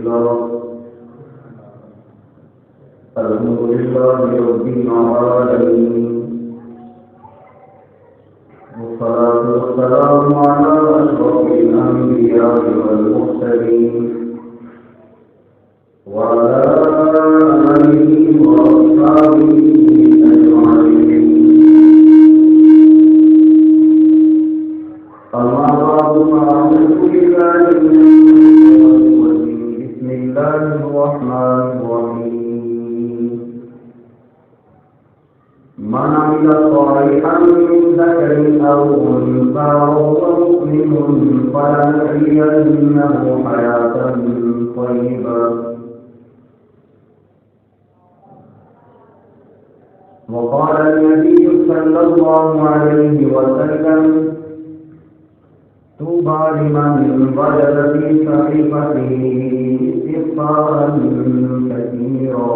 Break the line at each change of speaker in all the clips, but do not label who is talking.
لله رب العالمين، والصلاة والسلام على أشرف الأنبياء والمرسلين وعلى آله وأصحابه أجمعين. أما بعد فأعوذ بالله من الشيطان الرجيم. بسم الله الرحمن الرحيم. من عمل صالحا من ذكر أو أنثى وهو مؤمن فلنحيينه حياة طيبة. وقال النبي صلى الله عليه وسلم: طوبى لمن وجد في صحيفته استغفارا كثيرا.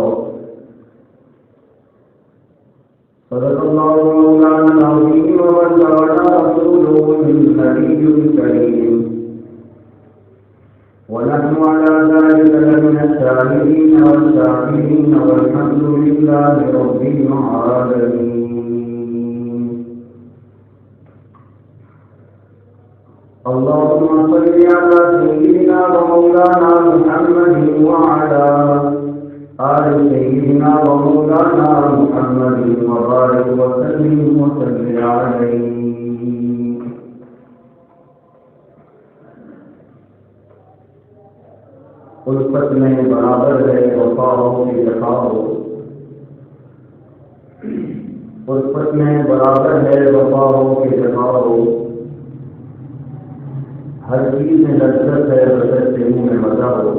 صدق الله مولانا العظيم وبلغنا رسوله النبي الكريم، ونحن على ذلك لمن الشاهدين والشاكرين، والحمد لله رب العالمين. اللهم صل على سيدنا ومولانا محمد وعلى آل سيدنا ومولانا محمد وبارك وسلم عليه. الفت میں برابر ہے وفا ہو کہ جفا ہو، الفت میں برابر ہے وفا ہو کہ جفا ہو، ہر چیز میں لذت ہے بشر سے منہ میں مزہ ہو.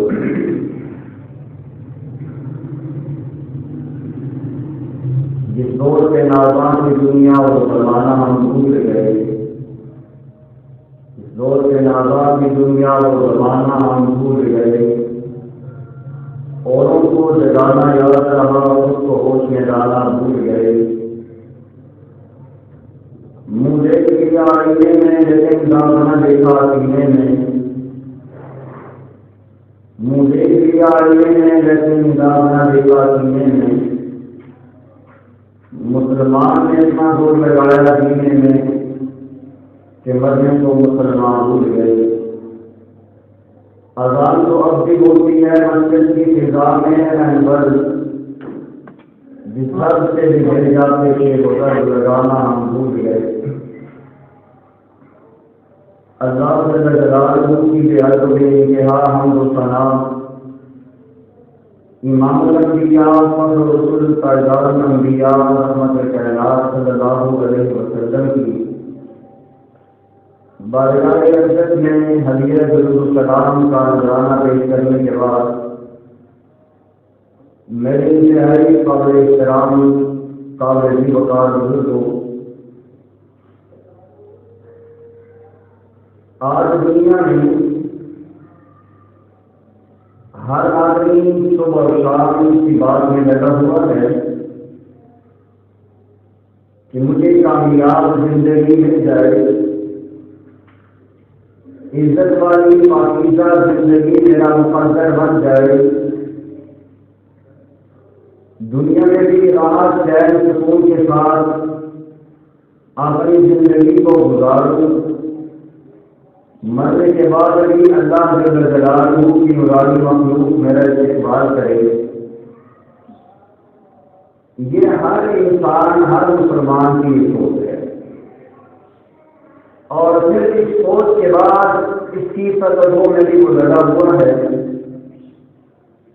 جس دور کے نازان کی دنیا اور زمانہ ہم بھول گئے، اس دور کے نازان کی دنیا اور زمانہ ہم بھول گئے. اوروں کو جگانا یاد رہا، خود کو ہوش میں ڈالا بھول گئے. منہ دیکھ لیا آئینے میں لیکن دامنا دیکھا سینے میں، منہ دیکھ لیا آئینے میں لیکن دامنا دیکھا سینے میں. مسلمان نے اتنا زور لگایا سینے میں کہ مرنے کو مسلمان بھول گئے. اذان تو اب بھی ہوتی ہے مسجد کی فضا میں رہبر، جس حد سے بگڑ جاتے کہ گزر لگانا ہم بھول گئے. اللہ جل جلالہ کی بےحد بے انتہا حمد و ثنا امام الانبیاء فخر رسول تاجدار الانبیاء رحمت کائنات صلی اللہ علیہ وسلم کی بارگاہ عزت میں ہدیہ درود السلام کا نذرانہ پیش کرنے کے بعد میرے انتہائی قابل احترام قابل وقار بزرگوں، آج دنیا میں ہر آدمی صبح اور شام کی بات میں لگا ہوا ہے کہ مجھے کامیاب زندگی مل جائے، عزت والی پاکیزہ زندگی میرا مقدر بن جائے، دنیا میں بھی راحت چین سکون کے ساتھ اپنی زندگی کو گزاروں، مرنے کے بعد بھی اللہ جل جلالہ کی مرادی مخلوق میرا استقبال کرے. یہ ہر انسان ہر مسلمان کی سوچ ہے، اور پھر اس سوچ کے بعد اس کی تجربوں میں بھی وہ لگا ہوا ہے.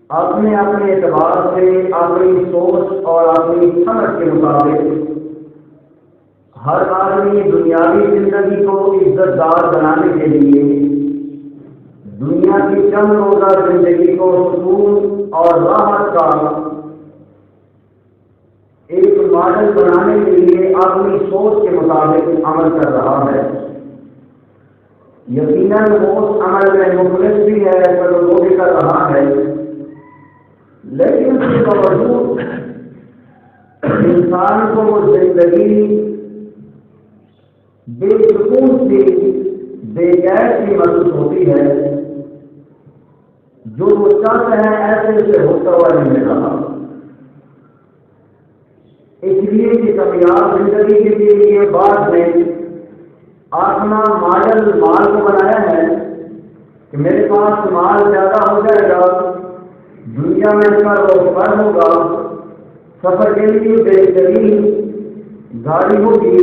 اپنے اپنے اعتبار سے اپنی سوچ اور اپنی سمجھ کے مطابق ہر آدمی دنیاوی زندگی کو عزت دار بنانے کے لیے دنیا کی چند روزہ زندگی کو سکون اور راحت کا ایک ماڈل بنانے کے لیے اپنی سوچ کے مطابق عمل کر رہا ہے. یقیناً وہ اس عمل میں مخلص بھی ہے، وہ بھی کر رہا ہے، لیکن اس کے باوجود انسان کو وہ زندگی بے سکون سی بے قید سی محسوس ہوتی ہے جو وہ چاہتے ہیں ایسے سے ہوتا ہوا نہیں مل رہا۔ اس لیے کہ کامیاب زندگی کے لیے بعد میں اپنا ماڈل مال کو بنایا ہے کہ میرے پاس مال زیادہ ہو جائے گا، دنیا میں کاروبار ہوگا، سفر کے لیے بہترین گاڑی ہوگی،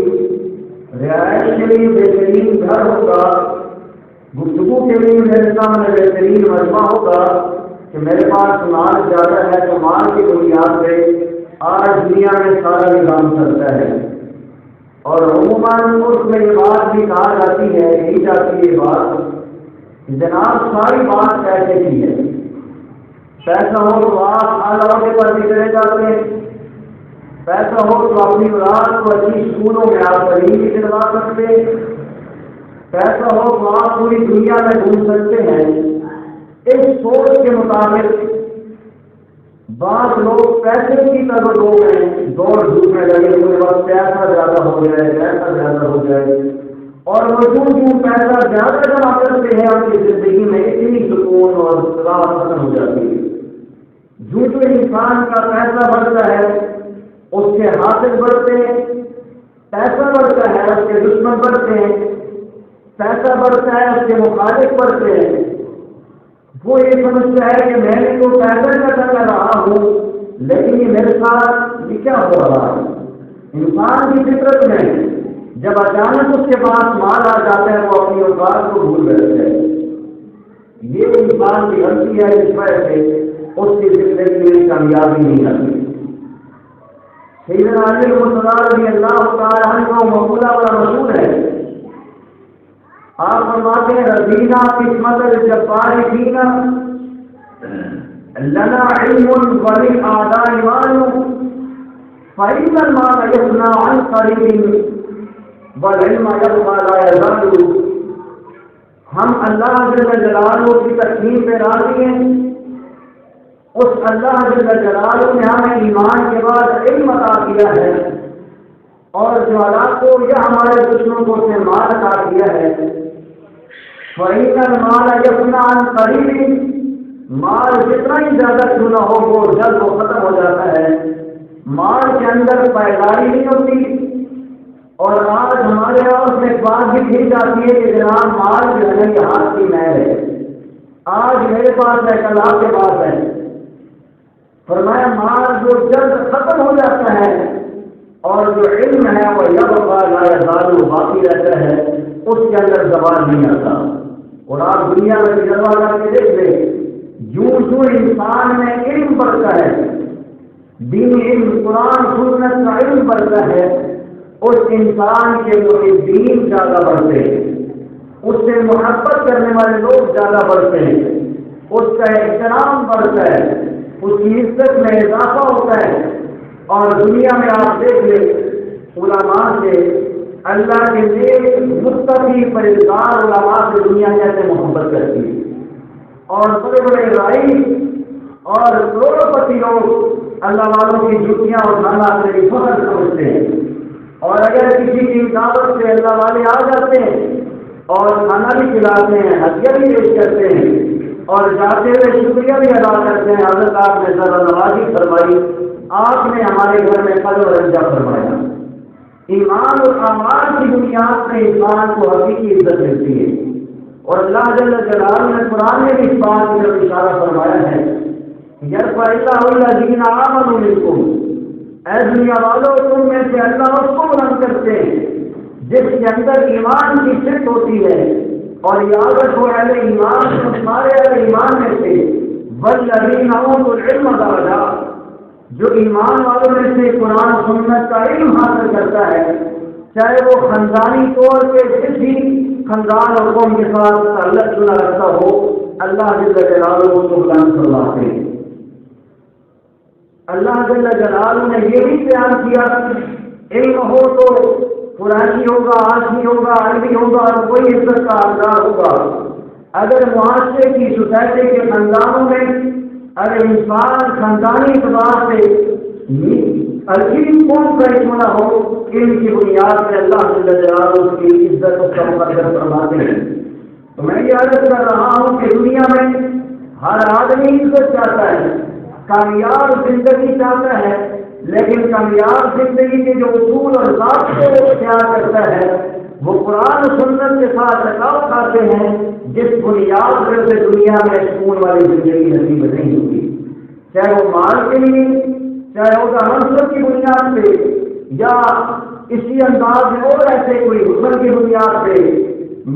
رہائش کے لیے بہترین گھر ہوگا، گفتگو کے لیے میرے سامنے بہترین مجمع ہوگا کہ میرے پاس مال زیادہ ہے تو مال کی بنیاد پہ آج دنیا میں سارا نظام چلتا ہے۔ اور عموماً ملک میں یہ بات بھی کہا جاتی ہے، کہی جاتی ہے یہ بات کہ جناب ساری بات پیسے کی ہے، پیسہ ہو تو آپ اعلیٰ عہدے پر بھی چلے جاتے ہیں، پیسہ ہو تو اپنی اولاد کو اچھی اسکولوں میں آپ تعلیم بھی دلوا سکتے ہیں، پیسہ ہو تو آپ پوری دنیا میں گھوم سکتے ہیں۔ اس سوچ کے مطابق بعض لوگ پیسے کی طرف دوڑ جھوٹنے لگے ہوئے، بس پیسہ زیادہ ہو جائے، پیسہ زیادہ ہو جائے، اور وہ جو پیسہ زیادہ جمع کرتے ہیں ان کی زندگی میں اتنی سکون اور راحت ختم ہو جاتی ہے۔ جو انسان کا پیسہ بڑھتا ہے اس کے حاصل بڑھتے ہیں، پیسہ بڑھتا ہے اس کے دشمن بڑھتے ہیں، پیسہ بڑھتا ہے اس کے مخالف بڑھتے ہیں۔ وہ یہ سمجھتا ہے کہ میں نے تو پیسہ کا کر رہا ہوں، لیکن یہ میرے ساتھ یہ کیا ہو رہا ہے؟ انسان کی فطرت میں جب اچانک اس کے پاس مال آ جاتا ہے وہ اپنی اوقات کو بھول بیٹھتا ہے۔ یہ انسان کی غلطی ہے، اس وجہ سے اس کی زندگی میں کامیابی نہیں آتی۔ سیدنا علی رضی اللہ تعالیٰ عنہ کا مقولہ بڑا مشہور ہے، آپ فرماتے ہیں رضینا قسمت الجبار فینا لنا علم وللآداء مال فإن المال يفنى عن قریب والعلم يبقى لا يزال۔ ہم اللہ جل جلالہ کی تکلیف پہ راضی ہیں، اس اللہ جل جلالہ نے ہمیں ایمان کے بعد علم عطا کیا ہے، اور جو اللہ کو یا ہمارے دشمنوں کو سے مال عطا کیا ہے۔ فَإِنَّ الْمَالَ يَفْنَى عَنْ قَرِيبٍ، مال جتنا ہی زیادہ کیوں نہ ہو وہ جلد وہ ختم ہو جاتا ہے، مال کے اندر پائیداری نہیں ہوتی۔ اور آج ہمارے یہاں میں بات بھی کی جاتی ہے کہ جناب مال جو ہے یہ ہاتھ کی محل ہے، آج میرے پاس ہے کل آپ کے پاس ہے۔ فرمایا مال جو جلد ختم ہو جاتا ہے اور جو علم ہے وہ یبقى لا یزال باقی رہتا ہے، اس کے اندر زوال نہیں آتا۔ اور آپ دنیا میں تجربہ کر کے دیکھ لیں، جو انسان میں علم بڑھتا ہے، دینی علم قرآن سنت کا علم بڑھتا ہے، اس انسان کے محبین زیادہ بڑھتے ہیں، اس سے محبت کرنے والے لوگ زیادہ بڑھتے ہیں، اس کا احترام بڑھتا ہے، اس کی عزت میں اضافہ ہوتا ہے۔ اور دنیا میں آپ دیکھ لیں علماء سے اللہ کے نیک متقی پرہیزگار علماء سے دنیا کیسے محبت کرتی ہے، اور بڑے بڑے رئیس اور کروڑپتی لوگ اللہ والوں کی جھوٹیاں اور کھانا اپنے فخر سمجھتے ہیں، اور اگر کسی کی دعوت سے اللہ والے آ جاتے ہیں اور کھانا بھی کھلاتے ہیں، ہدیہ بھی پیش کرتے ہیں، اور جاتے ہوئے شکریہ بھی ادا کرتے ہیں، حضرت آپ نے ذرا نوازی فرمائی، آپ نے ہمارے گھر میں قدر و رنجہ فرمایا۔ ایمان اور اعمال کی بنیاد پہ انسان کو حقیقی عزت ملتی ہے، اور اللہ جل جلالہ نے قرآن میں بھی اس بات کی طرف اشارہ فرمایا ہے، یرفع اللہ الذین آمنوا منکم، اے دنیا والوں تم میں سے اللہ اس کو بلند کرتے ہیں جس کے اندر ایمان کی صفت ہوتی ہے، اور یاد رکھو اہل ایمان تمہارے اہل ایمان میں سے والذین اوتوا العلم درجات، جو ایمان والوں میں سے قرآن سنت کا علم حاصل کرتا ہے، چاہے وہ خاندانی طور پہ کسی خاندان اور قوم کے ساتھ تعلق چنا رکھتا ہو، اللہ جل جلالہ اس کو بلند فرماتے ہیں۔ اللہ جل جلالہ نے یہ بھی بیان کیا، علم ہو تو قرآنی ہوگا، عاشقی ہوگا، عربی ہوگا، اور کوئی عزت کا حقدار ہوگا۔ اگر معاشرے کی سوسائٹی کے خاندانوں میں اگر انسان خاندانی اعتبار سے عجیب قوم کا علم نہ ہو، علم کی بنیاد پہ اللہ جل جلالہ اس کی عزت اس کا مقدر فرماتے ہیں۔ تو میں یہ عرض کر رہا ہوں کہ دنیا میں ہر آدمی عزت چاہتا ہے، کامیاب زندگی چاہتا ہے، لیکن کامیاب زندگی کے جو اصول اور ضابطے وہ اختیار کرتا ہے وہ قرآن و سنت کے ساتھ ٹکاؤ کھاتے ہیں، جس بنیاد پر سے دنیا میں سکون والی زندگی نصیب نہیں ہوگی، چاہے وہ مال کے لیے، چاہے وہ منصب کی بنیاد پہ، یا اسی انداز میں اور ایسے کوئی حسن کی بنیاد پہ،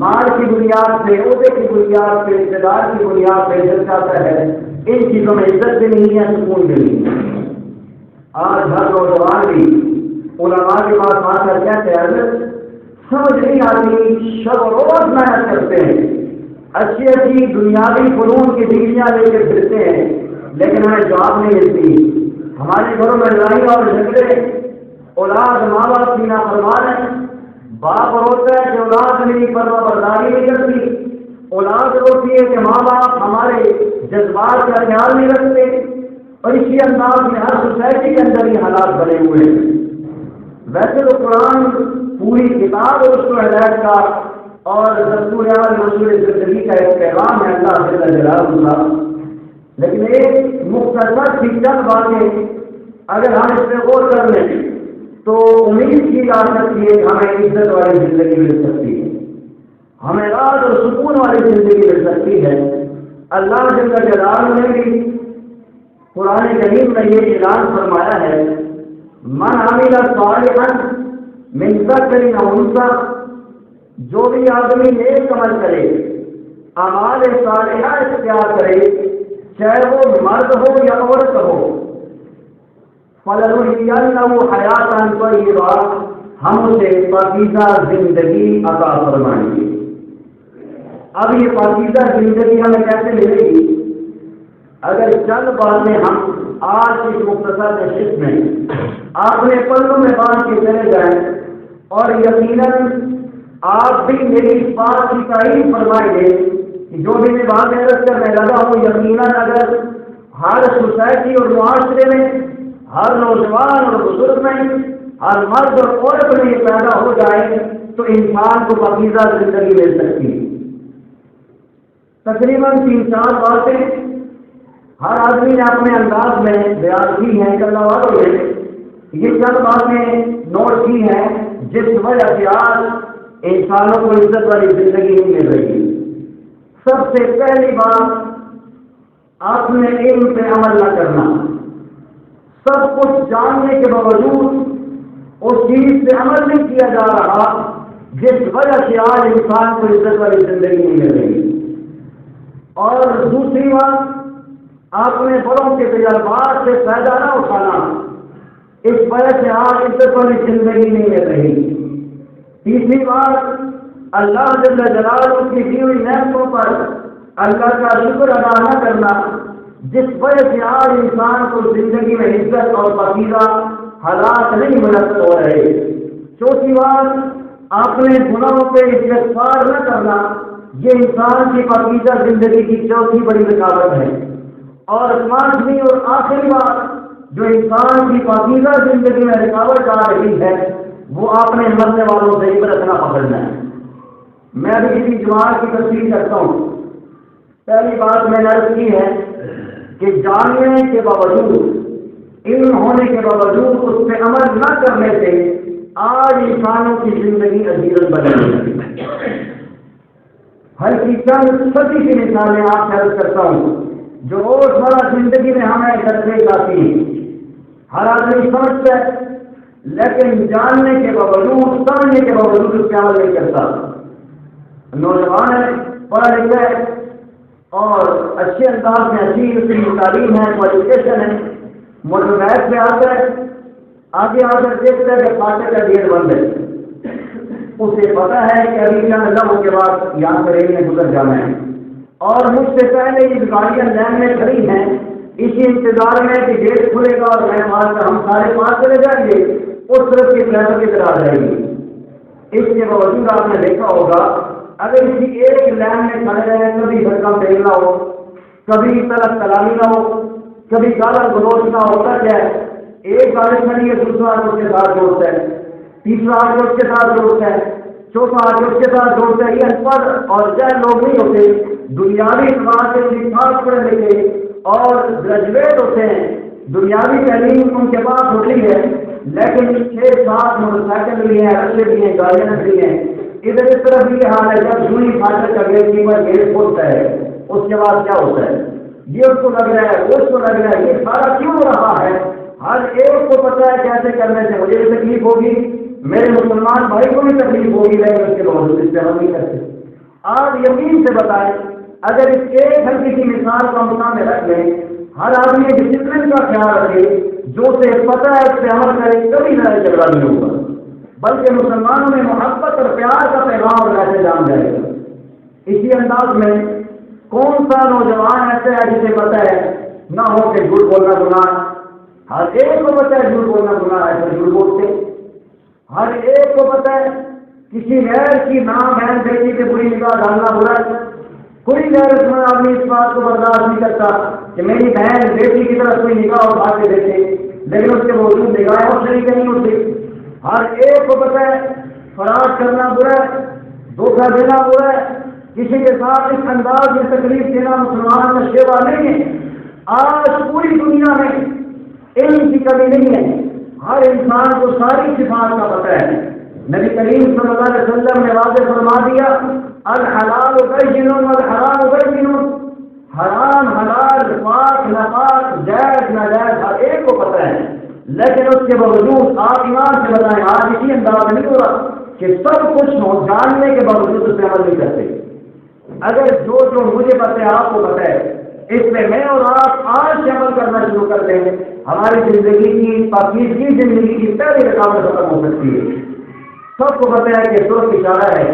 مال کی بنیاد پہ، عہدے کی بنیاد پہ، اقتدار کی بنیاد پہ عزت چاہتا ہے۔ ان چیزوں میں عزت بھی نہیں ہے، سکون بھی نہیں ہے۔ آج ہر نوجوان بھی علماء کے پاس آ کر کہتے ہیں سمجھ نہیں آتی، شب و روز محنت کرتے ہیں، اچھی اچھی دنیاوی فنون کی ڈگریاں لے کے پھرتے ہیں، لیکن ہمیں جواب نہیں ملتی۔ ہمارے گھروں میں لڑائی اور جھگڑے، اولاد ماں باپ کی نافرمان ہے، باپ روتا ہے کہ اولاد میری فرما برداری نہیں کرتی، اولاد روتی ہے کہ ماں باپ ہمارے جذبات کا خیال نہیں رکھتے، اور اسی انداز میں ہر سوسائٹی کے اندر یہ حالات بنے ہوئے ہیں۔ ویسے تو قرآن پوری کتاب اس کو ہدایت کا اور دستور رسول زندگی کا ایک پیغام ہے اللہ جل جلالہ کا، لیکن ایک مختصر سی چند باتیں اگر ہم اس پہ غور کر لیں تو امید کی جا سکتی ہے کہ ہمیں عزت والی زندگی مل سکتی ہے، ہمیں راحت اور سکون والی زندگی مل سکتی ہے۔ اللہ جل جلالہ نے بھی قرآن کریم میں یہ اعلان فرمایا ہے، من عمل صالحا من ذکر او انثی، جو بھی آدمی نیک عمل کرے، اعمال صالحہ اختیار کرے، چاہے وہ مرد ہو یا عورت ہو، فَلَنُحْيِيَنَّهُ حَيَاةً طَيِّبَةً، ہم اسے پاکیزہ زندگی عطا فرمائیں گے۔ اب یہ پاکیزہ زندگی ہمیں کیسے ملے گی؟ اگر چند باتیں ہم آج کی مختصر نشست میں اپنے پلوں میں باندھ کے چلے جائیں، اور یقیناً آپ بھی میری اس بات کی تعریف فرمائیں گے کہ جو بھی میں بات عرض کرنے لگا ہوں، یقیناً اگر ہر سوسائٹی اور معاشرے میں، ہر نوجوان اور بزرگ میں، ہر مرد اور عورت میں یہ پیدا ہو جائے تو انسان کو پاکیزہ زندگی مل سکتی ہے۔ تقریباً 3-4 باتیں ہر آدمی نے اپنے انداز میں بیان کی ہیں، اللہ والوں نے یہ چند باتیں نوٹ کی ہیں جس وجہ سے آج انسانوں کو عزت والی زندگی نہیں مل رہی۔ سب سے پہلی بات، اپنے علم پہ عمل نہ کرنا، سب کچھ جاننے کے باوجود اس چیز پہ عمل نہیں کیا جا رہا جس وجہ سے آج انسان کو عزت والی زندگی نہیں مل رہی۔ اور دوسری بات، اپنے بڑوں کے تجربات سے فائدہ نہ اٹھانا، اس وجہ سے آج عزت والی زندگی نہیں مل رہی۔ تیسری بات، اللہ جل جلالہ کی دی ہوئی نعمتوں پر اللہ کا شکر ادا نہ کرنا، جس وجہ سے آج انسان کو زندگی میں عزت اور پاکیزہ حالات نہیں میسر ہو رہے۔ چوتھی بات، اپنے گناہوں پہ استغفار نہ کرنا، یہ انسان کی پاکیزہ زندگی کی چوتھی بڑی رکاوٹ ہے۔ اور 5ویں اور آخری بات جو انسان کی پاکیزہ زندگی میں رکاوٹ آ رہی ہے، وہ اپنے مرنے والوں سے عبرت نہ پکڑنا ہے۔ میں ابھی کسی جماعت کی تفصیل کرتا ہوں۔ پہلی بات میں نے عرض کی ہے کہ جاننے کے باوجود، علم ہونے کے باوجود اس پہ عمل نہ کرنے سے آج انسانوں کی زندگی عزیز بن رہی ہے۔ ہر کی چند سچی سی مثالیں آپ سے عرض کرتا ہوں جو روزمرہ زندگی میں ہمیں درپیش آتی ہیں۔ ہر آدمی سمجھتا ہے لیکن جاننے کے باوجود، سمجھنے کے باوجود اس پہ عمل نہیں کرتا۔ نوجوان ہے، پڑھا لکھا ہے اور اچھے انداز میں اچھی اس کی تعلیم ہے، ایجوکیشن ہے، موٹر بائک پہ آتا ہے، آگے آ کر دیکھتا ہے کہ فاٹک کا گیٹ بند ہے، اسے پتا ہے کہ ابھی چند لمحوں کے بعد یہاں سے ریل میں گزر جانا ہے، اور مجھ سے پہلے یہ گاڑیاں لائن میں کھڑی ہیں اسی انتظار میں کہ گیٹ کھلے گا اور میں پاس کر ہم سارے پاس چلے جائیں گے، اس طرف کی ٹریفک کی طرح آ جائے گی۔ اس کے باوجود آپ نے دیکھا ہوگا اگر کسی ایک لائن میں کھڑے رہے، کبھی بھرکم تیل نہ ہو، کبھی طلب کلامی نہ ہو، کبھی گالا گلوچ نہ ہوتا کیا ہے، ایک گاڑی کھڑی ہے، دوسرا اس کے ساتھ دوست ہے، تیسرا اس کے ساتھ دوست ہے، چوتھا جو اس کے ساتھ جوڑتا ہے یہ ان پڑھ اور جہل لوگ نہیں ہوتے، دنیاوی اعتبار سے ٹھیک ٹھاک پڑھے لکھے اور گریجویٹ ہوتے ہیں، دنیاوی تعلیم ان کے پاس ہوتی ہے، لیکن 6-7 موٹر سائیکل بھی ہیں، رکشے بھی ہیں، گاڑیاں بھی ہیں۔ ادھر اس طرف یہ حال ہے، جب سوئی فاٹک کا گیٹ کیپر گیٹ کھولتا ہے اس کے بعد کیا ہوتا ہے، یہ اس کو لگ رہا ہے، وہ اس کو لگ رہا ہے، یہ سارا کیوں ہو رہا ہے؟ ہر ایک کو پتا ہے کیسے کرنے سے مجھے بھی تکلیف ہوگی، میرے مسلمان بھائی کو بھی تکلیف ہوگی، لیکن اس کے باوجود اس پہ ہم نہیں کرتے۔ آپ یقین سے بتائیں، اگر اس ایک ہلکی سی مثال کو ہم سامنے رکھ لیں، ہر آدمی ڈسپلن کا خیال رکھے، جو سے پتہ ہے اس پہ عمل کرے، کبھی لڑائی جھگڑا نہیں ہوگا، بلکہ مسلمانوں میں محبت اور پیار کا پیغام اور میسج آن جائے گا۔ اسی انداز میں کون سا نوجوان ایسا ہے جسے پتہ ہے نہ ہو کہ جھوٹ بولنا گناہ؟ ہر ایک کو پتہ ہے جھوٹ بولنا گناہ ہے، تو جھوٹ بولتے۔ ہر ایک کو پتہ ہے کسی غیر کی نام بہن بیٹی کے بری نگاہ ڈالنا برا ہے۔ کوئی غیرت مند آدمی اس بات کو برداشت نہیں کرتا کہ میری بہن بیٹی کی طرف کوئی نگاہ اٹھا کے دیکھے، لیکن اس کے باوجود نگاہیں اور شریک نہیں ہوتی۔ ہر ایک کو پتہ ہے فراڈ کرنا برا ہے، دھوکہ دینا برا ہے، کسی کے ساتھ اس انداز میں تکلیف دینا مسلمان کا شیوا نہیں ہے۔ آج پوری دنیا میں علم کی کمی نہیں ہے، ہر انسان کو ساری صفات کا پتہ ہے۔ نبی کریم صلی اللہ علیہ وسلم نے واضح فرما دیا، الحلال بین والحرام بین، حرام حلال، پاک ناپاک، جائز ناجائز ہر ایک کو پتہ ہے، لیکن اس کے باوجود آپ ایمان سے بتائیں آج اسی انداز نہیں ہو رہا کہ سب کچھ ہو جاننے کے باوجود اس پہ عمل نہیں کرتے۔ اگر جو مجھے پتہ ہے آپ کو پتہ ہے، اس میں میں اور آپ آج سے عمل کرنا شروع کر دیں، ہماری زندگی کی پاکیزگی زندگی کی پہلی رکاوٹ ختم ہو سکتی ہے۔ سب کو پتہ ہے کہ سورج اشارہ ہے،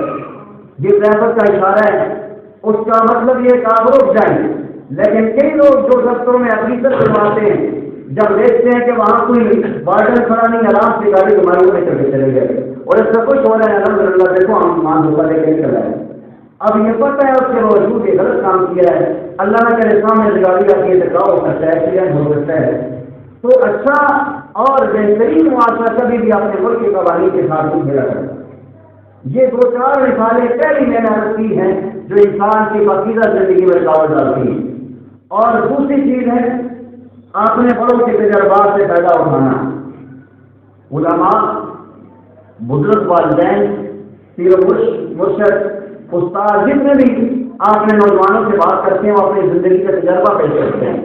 یہ ٹریفک کا اشارہ ہے، اس کا مطلب یہ کہ آپ رک جائیں، لیکن کئی لوگ جو دفتروں میں حقیقت کرواتے ہیں، جب دیکھتے ہیں کہ وہاں کوئی بارڈر کھڑا نہیں، آرام سے گاڑی گمائی میں چل کے چلے گئے اور اس سے کچھ ہو رہا ہے، الحمدللہ دیکھو ہم مان دھوکہ لے کے چل رہے ہیں۔ اب یہ پتہ ہے اس کے باوجود یہ غلط کام کیا ہے، اللہ نہ کرے سامنے سے گاڑی آتی ہے تو کیا ہو سکتا ہے، ایکسیڈنٹ ہو سکتا ہے۔ تو اچھا اور بہترین معاشرہ کبھی بھی اپنے ملک کے قوانین کے ساتھ نہیں کھیلا کرتا۔ یہ 2-4 مثالیں پہلی میں نے عرض کی ہیں جو انسان کی پاکیزہ زندگی میں رکاوٹ ڈالتی ہیں، اور دوسری چیز ہے اپنے بڑوں کے تجربات سے فائدہ اٹھانا۔ علماء، بزرگ، والدین، پیر و مرشد، استاد جتنے بھی آپ نے نوجوانوں سے بات کرتے ہیں وہ اپنی زندگی کا تجربہ پیش کرتے ہیں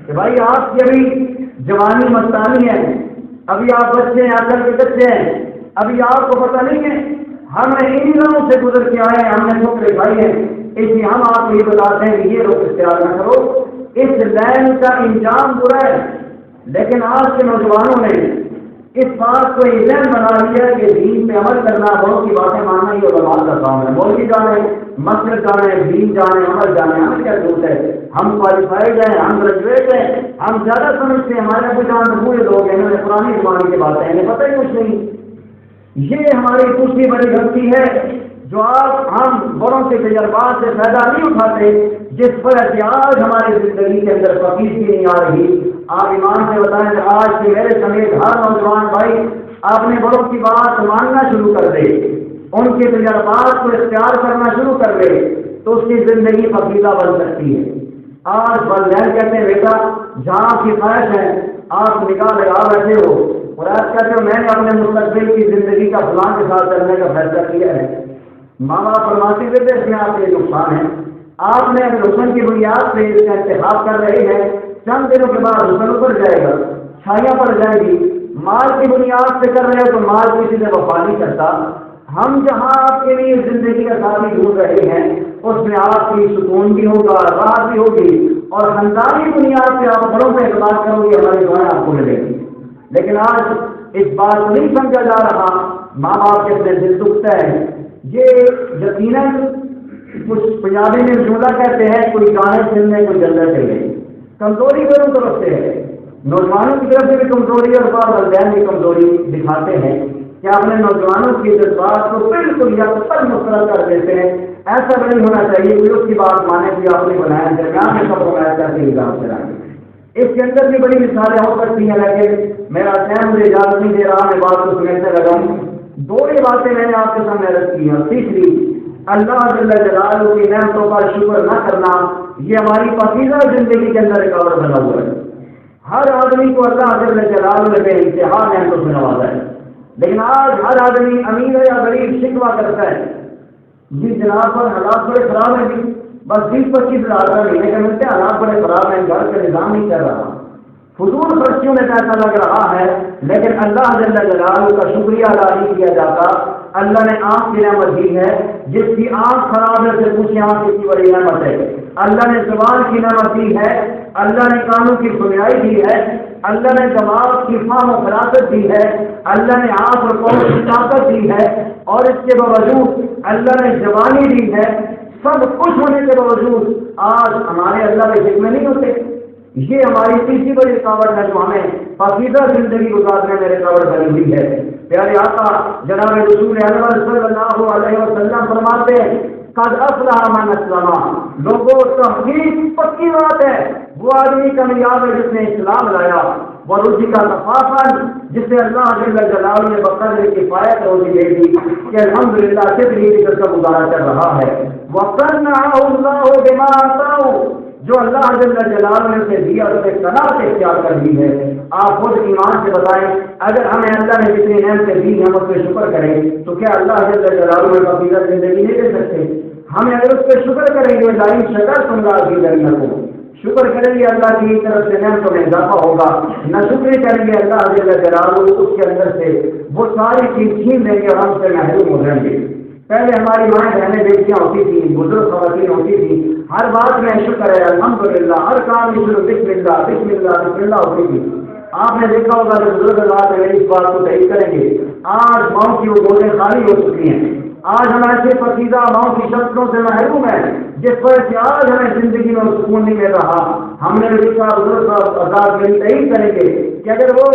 کہ بھائی آپ کی ابھی جوانی مستانی ہے، ابھی آپ بچے ہیں، عقل کے بچے ہیں، ابھی آپ کو پتہ نہیں ہے ہم نے ان لوگوں سے گزر کے آئے ہیں، ہم نے ٹھوکریں کھائی ہیں، اس لیے ہم آپ کو یہ بتاتے ہیں کہ یہ روک اختیار نہ کرو، اس لائن کا انجام برا ہے۔ لیکن آج کے نوجوانوں نے اس بات کو یہ ذہن بنا لیا کہ دین پہ عمل کرنا، بڑوں کی باتیں ماننا یہ علماء کا کام ہے، مولوی جانے، مسجد جانے، دین جانے، عمل جانے، ہمیں کیا ضرورت ہے، ہم کوالیفائڈ ہیں، ہم گریجویٹ ہیں، ہم زیادہ سمجھتے ہیں، ہمارے ابو جان بوڑھے لوگ ہیں، انہوں نے پرانی زمانے کی باتیں ہیں، انہیں پتہ ہی کچھ نہیں۔ یہ ہماری دوسری بڑی غلطی ہے جو ہم بڑوں کے تجربات سے فائدہ نہیں اٹھاتے، جس پر آج ہماری زندگی کے اندر پاکیزگی نہیں آ رہی۔ آپ ایمان سے بتائیں کہ آج کے میرے سمیت ہر نوجوان بھائی اپنے بڑوں کی بات ماننا شروع کر دے، ان کے تجربات کو اختیار کرنا شروع کر دے تو اس کی زندگی پاکیزہ بن سکتی ہے۔ آج والدین کہتے ہیں بیٹا جہاں آپ کی خواہش ہے آپ نکاح لگا بیٹھے ہو، اور آج کہتے ہو میں نے اپنے مستقبل کی زندگی کا فلاں کے ساتھ کرنے کا فیصلہ کیا ہے۔ ماں باپ فرماتے ہوئے اس میں آپ کے نقصان ہے، آپ نے اگر حسن کی بنیاد سے اس کا انتخاب کر رہے ہیں، چند دنوں کے بعد حسن ابھر جائے گا، چھائیاں پڑ جائیں گی۔ مال کی بنیاد سے کر رہے ہو تو مال کسی سے وفا نہیں کرتا۔ ہم جہاں آپ کے لیے زندگی کا ساتھی ڈھونڈ رہے ہیں اس میں آپ کی سکون بھی ہوگا، راحت بھی ہوگی، اور خاندانی بنیاد سے آپ بڑوں پہ اعتماد کرو گے، ہماری دعائیں آپ کو ملیں گی۔ لیکن آج اس بات کو نہیں سمجھا جا رہا، ماں باپ کے اپنے دل دکھتا ہے۔ یہ یقیناً کچھ پنجابی میں جملہ کہتے ہیں کوئی گانے سننے کوئی جلد چلے، کمزوری دونوں طرف سے ہے، نوجوانوں کی طرف سے بھی کمزوری اور بعض والدین بھی کمزوری دکھاتے ہیں کہ اپنے نوجوانوں کی جذبات کو بالکل یکسر مسلط کر دیتے ہیں۔ ایسا نہیں ہونا چاہیے، کوئی اس کی بات مانے کہ آپ نے بنایا درمیان میں سب کو میچ کر کے نظام چلائیں گے۔ اس کے اندر بھی بڑی مثالیں ہو سکتی ہیں، لیکن میرا ٹائم مجھے اجازت نہیں دے رہا، میں بات کو سمیٹنے لگا ہوں۔ دو ہی باتیں میں نے آپ کے سامنے عرض کی ہیں. تیسری، اللہ جل جلالہ کی نعمتوں پر شکر نہ کرنا یہ ہماری پاکیزہ زندگی کے اندر رکاوٹ بنا ہوا ہے. ہر آدمی کو اللہ جل جلالہ نے انتہا نعمتوں سے نوازا ہے، لیکن آج ہر آدمی امیر ہے یا غریب شکوہ کرتا ہے جی جناب پر حالات بڑے خراب ہیں، جی بس 20-25 ہزار کا مہینے کا ملتے ہیں، حالات بڑے خراب ہیں، گھر کا نظام نہیں چل رہا. فضول خرچیوں میں پیسہ لگ رہا ہے، لیکن اللہ جل جلالہ کا شکریہ ادا نہیں کیا جاتا. اللہ نے آنکھ کی نعمت دی ہے، جس کی آنکھ خراب ہے سے پوچھیں آنکھ کتنی بڑی نعمت ہے. اللہ نے زبان کی نعمت دی ہے، اللہ نے کانوں کی سنائی دی ہے، اللہ نے دماغ کی فہم و فراست دی ہے، اللہ نے آنکھ اور قوم کی طاقت دی ہے، اور اس کے باوجود اللہ نے جوانی دی ہے. سب کچھ ہونے کے باوجود آج ہمارے اللہ کے ذکر میں نہیں ہوتے. یہ ہماری تیسری بڑی رکاوٹ ہے جو ہمیں پاکیزہ زندگی گزارنے میں رکاوٹ بنی ہوئی ہے. پیارے آقا جناب رسول اکرم صلی اللہ علیہ وسلم فرماتے ہیں قد افلح من اسلم. لوگوں تحقیق پکی بات ہے وہ آدمی کامیاب ہے جس نے اسلام لایا. وہ روزی کا کفافن جسے اللہ جل جلالہ نے بقدر کفایت روزی دے دی کہ الحمدللہ صرف یہ کا گزارا کر رہا ہے. وقنعه الله بما آتاه جو اللہ جل جلالہ نے اسے دیا اسے قناعت اختیار کر دی ہے. آپ خود ایمان سے بتائیں اگر ہمیں اللہ نے جتنی نعمتیں دی ہم اس پہ شکر کریں تو کیا اللہ جل جلالہ میں پاکیزہ زندگی نہیں دے سکتے؟ ہمیں اگر اس پہ شکر کریں گے دائم شکر تم راضی کرنا کو شکر کریں گے اللہ کی طرف سے نعمتوں میں اضافہ ہوگا. نہ شکر کریں گے اللہ جل جلالہ اس کے اندر سے وہ ساری چیز چھین لیں گے اور ہم سے محروم ہو جائیں گے. پہلے ہماری مائیں بہنیں بیٹیاں ہوتی تھیں، بزرگ خواتین ہوتی تھیں، ہر بات میں شکر ہے الحمدللہ، ہر کام میں شروع بسم اللہ بسم اللہ بسم اللہ ہوتی تھی. آپ نے دیکھا ہوگا کہ بزرگ بات ہے اس بات کو صحیح کریں گے. آج ماؤں کی وہ گودیں خالی ہو چکی ہیں. آج ہم ایسے پاکیزہ ماؤں کی شکلوں سے محروم ہیں جس پر کہ آج ہمیں زندگی میں سکون نہیں مل رہا. ہم نے دیکھا بزرگ آزاد میری صحیح کریں گے کہ اگر وہ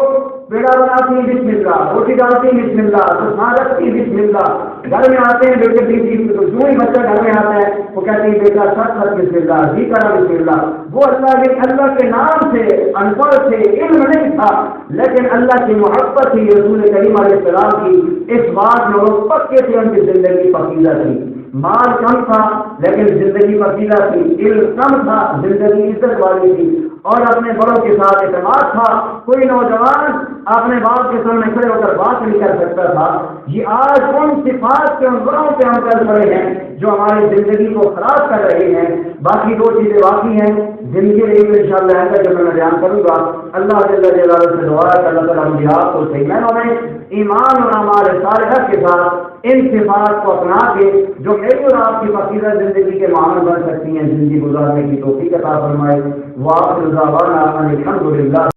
پیڑا بناتی ہیں بسم اللہ، روٹی ڈالتی ہیں بسم اللہ، سکھا رکھتی ہیں بسم اللہ، گھر میں آتے ہیں بیٹے بیٹی تو جو ہی بچہ گھر میں آتا ہے وہ کہتے ہیں بیٹا سچ بسم اللہ جی کرا بسم اللہ. وہ اللہ کے نام سے ان پڑھ سے علم نہیں تھا لیکن اللہ کی محبت تھی، رسول کریم علیہ السلام کی اس بات میں وہ پکے تھے. ان کی زندگی پاکیزہ تھی، مال کم تھا لیکن زندگی پاکیزہ تھی، علم کم تھا زندگی عزت والی تھی، اور اپنے بڑوں کے ساتھ اعتماد تھا. کوئی نوجوان اپنے باپ کے سامنے کھڑے ہو کر بات نہیں کر سکتا تھا. یہ آج ان صفات کے گناہوں پہ ہم کر پڑے ہیں جو ہماری زندگی کو خراب کر رہے ہیں. باقی دو چیزیں باقی ہیں جن کے لیے انشاءاللہ ہے جو میں بیان کروں گا. اللہ جل جلالہ سے دعا ہے کہ اللہ تعالیٰ مجھے آپ کو صحیح معنوں میں ایمان اور اعمال صالحہ کے ساتھ ان صفات کو اپنا کے جو میری اور آپ کی پاکیزہ زندگی کے معامل بن سکتی ہیں زندگی گزارنے کی توفیق عطا فرمائے. وآخر دعوانا ان الحمد للہ.